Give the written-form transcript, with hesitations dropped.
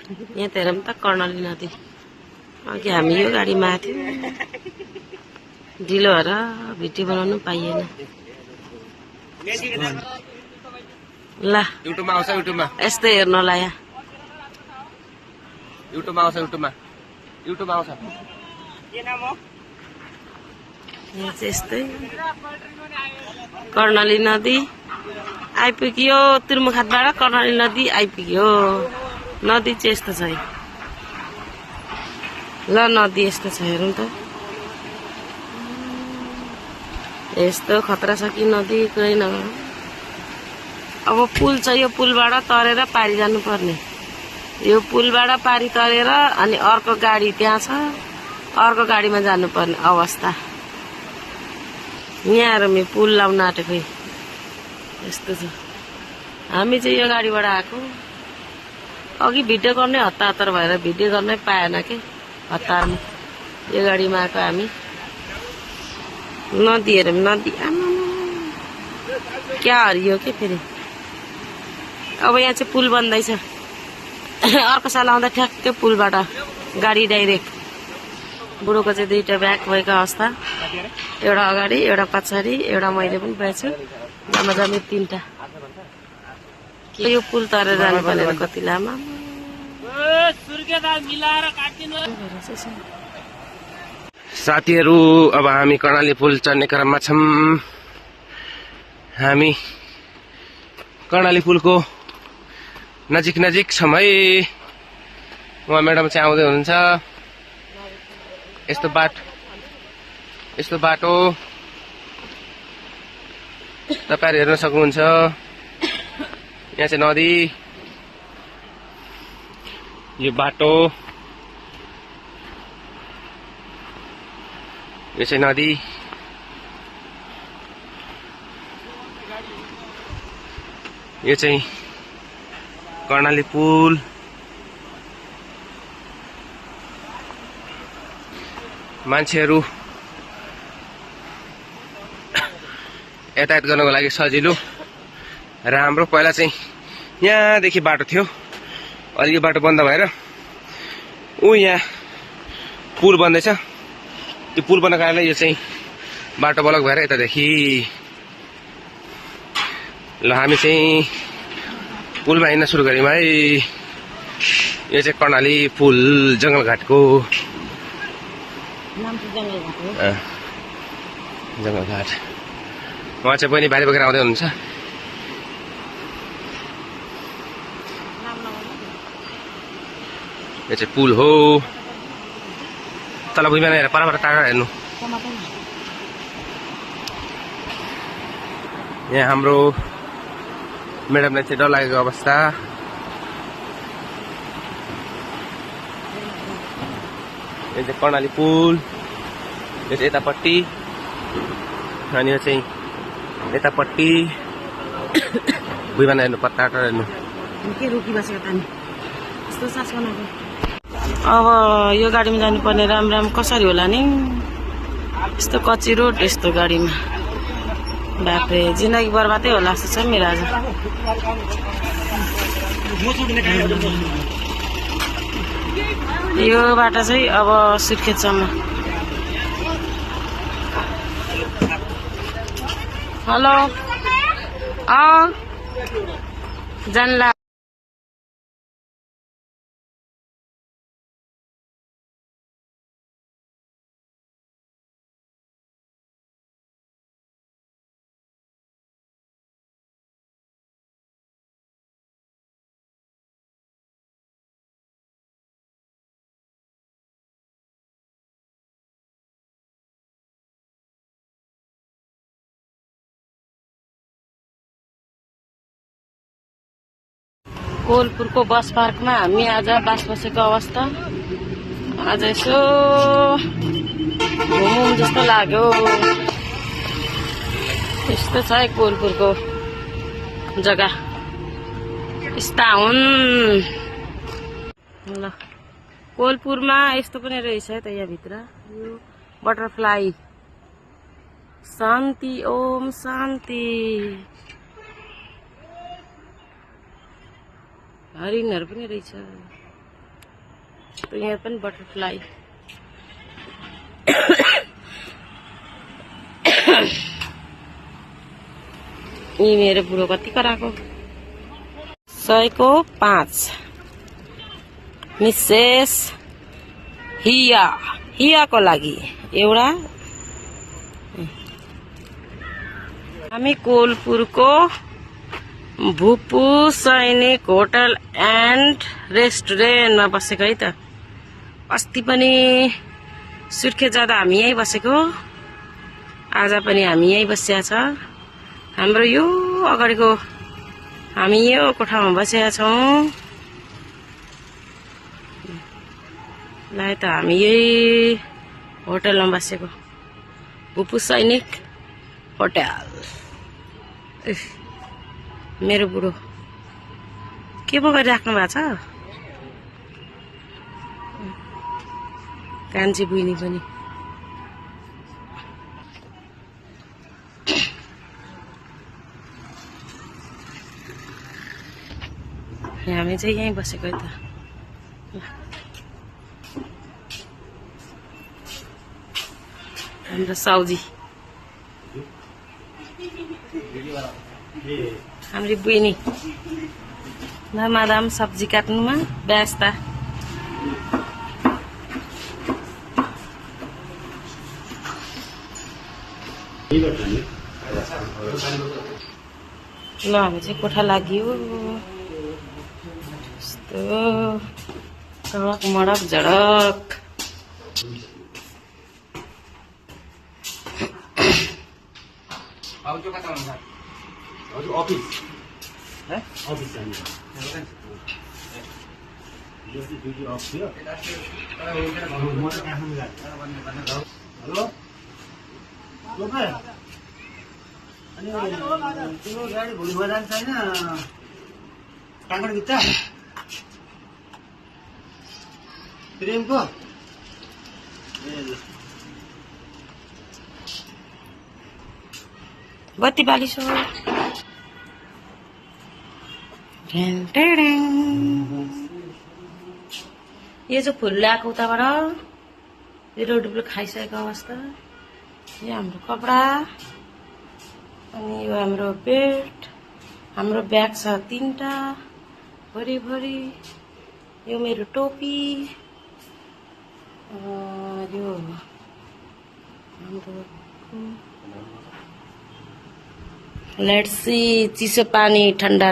यहाँ त हेरौँ त कर्णाली नदी। अघि हामी यो गाडीमा आएको थियौँ, ढिलो भएर भिडियो बनाउनु पाइएन। ल युट्युबमा आउँछ, युट्युबमा यस्तै हेर्नु होला यहाँ। युट्युबमा आउँछ, युट्युबमा आउँछ। यहाँ चाहिँ यस्तै कर्णाली नदी आइपुग्यो। तिर्मुखातबाट कर्णाली नदी आइपुग्यो। नदी चाहिँ यस्तो छ है। ल नदी यस्तो छ, हेरौँ त। यस्तो खतरा छ कि नदी कुरै नगरौँ। अब पुल छ, यो पुलबाट तरेर पारी जानुपर्ने। यो पुलबाट पारी तरेर अनि अर्को गाडी त्यहाँ छ, अर्को गाडीमा जानुपर्ने अवस्था। यहाँ आएर म पुल लाउन आँटेको यस्तो छ। हामी चाहिँ यो गाडीबाट आएको। अघि भिडियो गर्ने हतार भएर भिडियो गर्नै पाएन कि हतारमा। यो गाडीमा आएको हामी। नदी हेरौँ, नदी आमा क्या हरियो के फेरि। अब यहाँ चाहिँ पुल बन्दैछ। अर्को साल आउँदा ठ्याक्कै पुलबाट गाडी डाइरेक्ट। बुढोको चाहिँ दुईटा ब्याग भएको अवस्था, एउटा अगाडि एउटा पछाडि, एउटा मैले पनि पाएछु। जम्मा जम्मी 3टा। यो पुल तरेर जानु भनेर कति लामो। साथीहरू, अब हामी कर्णाली पुल चढ्ने क्रममा छौँ। हामी कर्णाली पुलको नजिक छौँ है। उहाँ म्याडम चाहिँ आउँदै हुनुहुन्छ। यस्तो बाटो तपाईहरु हेर्न सक्नुहुन्छ। यहाँ चाहिँ नदी, यो बाटो, यो चाहिँ नदी। यो चाहिँ कर्णाली पुल। मान्छेहरू यातायात गर्नको लागि सजिलो र हाम्रो। पहिला चाहिँ यहाँदेखि बाटो थियो, अहिले यो बाटो बन्द भएर यहाँ पुल बन्दैछ। त्यो पुल बन्नको कारणले यो चाहिँ बाटो ब्लक भएर यतादेखि। ल हामी चाहिँ पुलमा हिँड्न सुरु गऱ्यौँ है। यो चाहिँ कर्णाली पुल, जंगलघाटको जंगलघाट। उहाँ चाहिँ बहिनी बारी बोकेर आउँदै हुनुहुन्छ। यो चाहिँ पुल हो। तल भुइँमा हेरेर परबाट टाढा हेर्नु। यहाँ हाम्रो म्याडमलाई चाहिँ डर लागेको अवस्था। यो चाहिँ कर्णाली पुल। यो चाहिँ यतापट्टि अनि यो चाहिँ यतापट्टि। भुइँमा हेर्नु, पत्ता हेर्नु। के रोकी बसेको त नि यस्तो सास बनाएको। अब यो गाडीमा जानुपर्ने राम कसरी होला नि। यस्तो कच्ची रोड, यस्तो गाडीमा बाफ्रे जिन्दगी बर्बादै होला जस्तो छ मेरो आज। यो बाटो चाहिँ अब सुर्खेतसम्म। हेलो जानला। कोलपुरको बस पार्कमा हामी आज बास बसेको अवस्था। आज यसो घुमौँ जस्तो लाग्यो। यस्तो छ है कोलपुरको जग्गा, यस्ता हुन्। ल कोलपुरमा यस्तो पनि रहेछ है त यहाँभित्र। यो बटरफ्लाई। शान्ति, ओम शान्ति। हरिणहरू पनि रहेछ। तो यहाँ पनि बटरफ्लाई यी मेरो बुढो कति कराएको 100 को 5 मिसेस हियाको लागि एउटा हामी कोलपुरको भुपु सैनिक होटल एन्ड रेस्टुरेन्टमा बसेको है त अस्ति पनि सुर्खेत जाँदा हामी यही बसेको आज पनि हामी यही बसिया छ हाम्रो यो अगाडिको हामी यो कोठामा बसेका छौं लाई त हामी यही होटलमा बसेको भुपु सैनिक होटल मेरो बुढो के पो गरिराख्नु भएको छ कान्छी बुइनी पनि हामी चाहिँ यहीँ बसेको है त हाम्रो साउजी हाम्रो बुइनी धमाधम सब्जी काट्नुमा व्यस्त ल हामी चाहिँ कोठा लाग्यो यस्तो झडक मडक झडक अफिस हेलो तिम्रो गाडी भोलि बजार छैन काँक्रा भित्ता प्रेमको बत्ती बालिसो यो चाहिँ फुल ल्याएको उताबाट यो डुब्लो खाइसकेको अवस्था यो हाम्रो कपडा अनि यो हाम्रो बेड हाम्रो ब्याग छ 3टा भरि यो मेरो टोपी यो हाम्रो लेट्स सी चिसो पानी ठन्डा